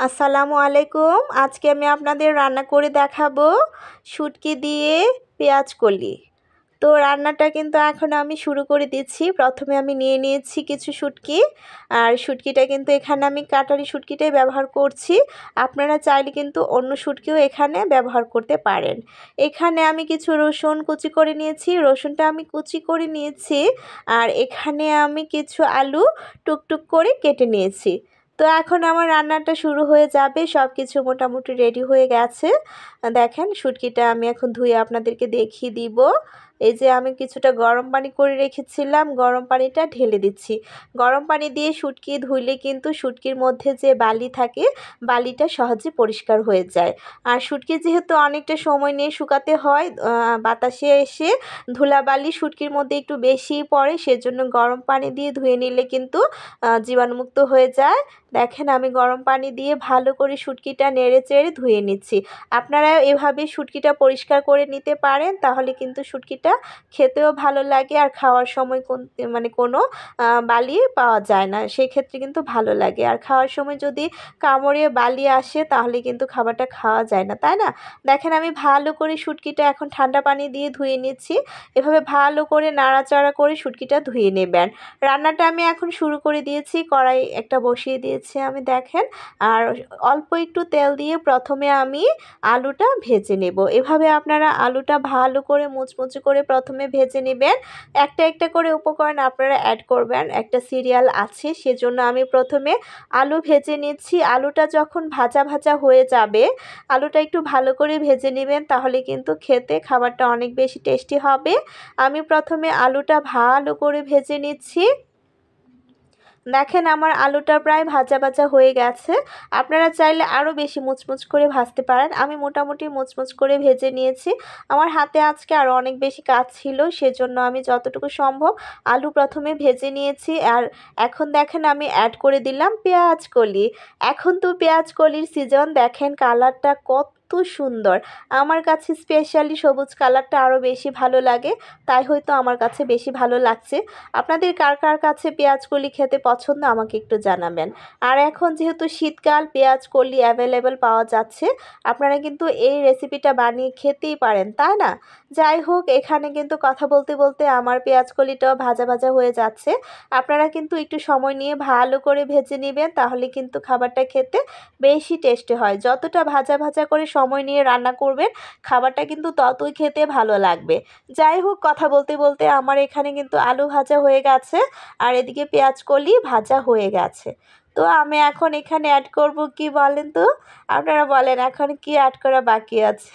আসসালামু আলাইকুম। আজকে আমি আপনাদের রান্না করে দেখাবো শুটকি দিয়ে পেঁয়াজ কলি। তো রান্নাটা কিন্তু এখন আমি শুরু করে দিচ্ছি। প্রথমে আমি নিয়ে নিয়েছি কিছু শুটকি, আর শুটকিটা কিন্তু এখানে আমি কাটারি শুটকিটাই ব্যবহার করছি। আপনারা চাইলে কিন্তু অন্য শুটকিও এখানে ব্যবহার করতে পারেন। এখানে আমি কিছু রসুন কুচি করে নিয়েছি, রসুনটা আমি কুচি করে নিয়েছি। আর এখানে আমি কিছু আলু টুকটুক করে কেটে নিয়েছি। তো এখন আমার রান্নাটা শুরু হয়ে যাবে। সব কিছু মোটামুটি রেডি হয়ে গেছে। দেখেন শুটকিটা আমি এখন ধুয়ে আপনাদেরকে দেখিয়ে দিব। এই যে আমি কিছুটা গরম পানি করে রেখেছিলাম, গরম পানিটা ঢেলে দিচ্ছি। গরম পানি দিয়ে শুটকি ধুইলে কিন্তু শুটকির মধ্যে যে বালি থাকে, বালিটা সহজে পরিষ্কার হয়ে যায়। আর শুটকি যেহেতু অনেকটা সময় নিয়ে শুকাতে হয়, বাতাসে এসে ধুলাবালি শুটকির মধ্যে একটু বেশিই পড়ে, সেজন্য গরম পানি দিয়ে ধুয়ে নিলে কিন্তু জীবাণুমুক্ত হয়ে যায়। দেখেন আমি গরম পানি দিয়ে ভালো করে শুটকিটা নেড়ে চেড়ে ধুয়ে নিচ্ছি। আপনারা এভাবে শুটকিটা পরিষ্কার করে নিতে পারেন, তাহলে কিন্তু শুটকিটা খেতেও ভালো লাগে আর খাওয়ার সময় কোনো বালি পাওয়া যায় না, সেক্ষেত্রে কিন্তু ভালো লাগে। আর খাওয়ার সময় যদি কামড়ে বালি আসে তাহলে কিন্তু খাবারটা খাওয়া যায় না, তাই না? দেখেন আমি ভালো করে শুটকিটা এখন ঠান্ডা পানি দিয়ে ধুয়ে নিচ্ছি। এভাবে ভালো করে নাড়াচাড়া করে শুটকিটা ধুয়ে নেবেন। রান্নাটা আমি এখন শুরু করে দিয়েছি। কড়াই একটা বসিয়ে দিয়েছি আমি, দেখেন। আর অল্প একটু তেল দিয়ে প্রথমে আমি আলুটা ভেজে নেব। এভাবে আপনারা আলুটা ভালো করে মুচমুচে করে প্রথমে ভেজে নেবেন। একটা একটা করে উপকরণ আপনারা অ্যাড করবেন, একটা সিরিয়াল আছে, সেজন্য আমি প্রথমে আলু ভেজে নিচ্ছি। আলুটা যখন ভাজা ভাজা হয়ে যাবে, আলুটা একটু ভালো করে ভেজে নেবেন, তাহলে কিন্তু খেতে খাবারটা অনেক বেশি টেস্টি হবে। আমি প্রথমে আলুটা ভালো করে ভেজে নিচ্ছি। দেখেন আমার আলুটা প্রায় ভাজা ভাজা হয়ে গেছে। আপনারা চাইলে আরও বেশি মুচমুচ করে ভাজতে পারেন। আমি মোটামুটি মুচমুচ করে ভেজে নিয়েছি। আমার হাতে আজকে আরও অনেক বেশি কাজ ছিল, সেজন্য আমি যতটুকু সম্ভব আলু প্রথমে ভেজে নিয়েছি। আর এখন দেখেন আমি অ্যাড করে দিলাম পেঁয়াজ কলি। এখন তো পেঁয়াজ কলির সিজন, দেখেন কালারটা কত সুন্দর। আমার কাছে স্পেশালি সবুজ কালারটা আরও বেশি ভালো লাগে, তাই হয়তো আমার কাছে বেশি ভালো লাগছে। আপনাদের কার কার কাছে পেঁয়াজ কলি খেতে পছন্দ আমাকে একটু জানাবেন। আর এখন যেহেতু শীতকাল, পেঁয়াজ কলি অ্যাভেলেবেল পাওয়া যাচ্ছে, আপনারা কিন্তু এই রেসিপিটা বানিয়ে খেতেই পারেন, তাই না? যাই হোক, এখানে কিন্তু কথা বলতে বলতে আমার পেঁয়াজ কলিটাও ভাজা ভাজা হয়ে যাচ্ছে। আপনারা কিন্তু একটু সময় নিয়ে ভালো করে ভেজে নেবেন, তাহলে কিন্তু খাবারটা খেতে বেশি টেস্টি হয়। যতটা ভাজা ভাজা করে সময় নিয়ে রান্না করবেন, খাবারটা কিন্তু ততই খেতে ভালো লাগবে। যাই হোক, কথা বলতে বলতে আমার এখানে কিন্তু আলু ভাজা হয়ে গেছে, আর এদিকে পেঁয়াজ কলি ভাজা হয়ে গেছে। তো আমি এখন এখানে অ্যাড করব কি বলেন তো? আপনারা বলেন এখন কি অ্যাড করা বাকি আছে?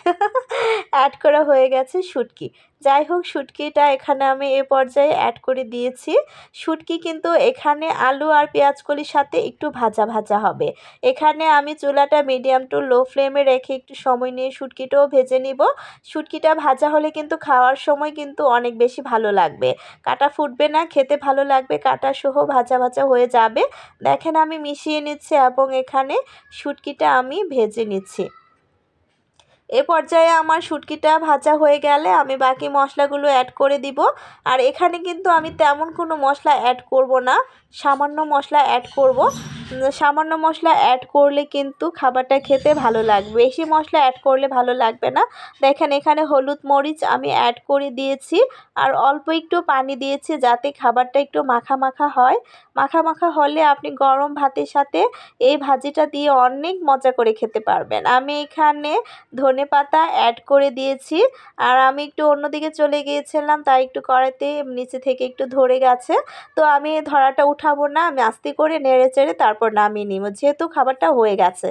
অ্যাড করা হয়ে গেছে শুটকি। যাই হোক, শুটকিটা এখানে আমি এ পর্যায়ে অ্যাড করে দিয়েছি। শুটকি কিন্তু এখানে আলু আর পেঁয়াজ কলির সাথে একটু ভাজা ভাজা হবে। এখানে আমি চুলাটা মিডিয়াম টু লো ফ্লেমে রেখে একটু সময় নিয়ে শুটকিটাও ভেজে নিব। শুটকিটা ভাজা হলে কিন্তু খাওয়ার সময় কিন্তু অনেক বেশি ভালো লাগবে। কাঁটা ফুটবে না, খেতে ভালো লাগবে, কাঁটা সহ ভাজা ভাজা হয়ে যাবে। দেখেন আমি মিশিয়ে নিচ্ছি এবং এখানে শুটকিটা আমি ভেজে নিচ্ছি। এ পর্যায়ে আমার শুটকিটা ভাজা হয়ে গেলে আমি বাকি মশলাগুলো অ্যাড করে দিব। আর এখানে কিন্তু আমি তেমন কোনো মশলা অ্যাড করব না, সামান্য মশলা অ্যাড করব। সামান্য মশলা অ্যাড করলে কিন্তু খাবারটা খেতে ভালো লাগবে, বেশি মশলা অ্যাড করলে ভালো লাগবে না। দেখেন এখানে হলুদ মরিচ আমি অ্যাড করে দিয়েছি, আর অল্প একটু পানি দিয়েছি যাতে খাবারটা একটু মাখা মাখা হয়। মাখা মাখা হলে আপনি গরম ভাতের সাথে এই ভাজিটা দিয়ে অনেক মজা করে খেতে পারবেন। আমি এখানে ধনেপাতা অ্যাড করে দিয়েছি। আর আমি একটু অন্যদিকে চলে গিয়েছিলাম, তাই একটু কড়াইতে নিচে থেকে একটু ধরে গেছে। তো আমি ধরাটা উঠাবো না, আমি আস্তে করে নেড়ে চেড়ে তারপর নামিয়ে নিব, যেহেতু খাবারটা হয়ে গেছে।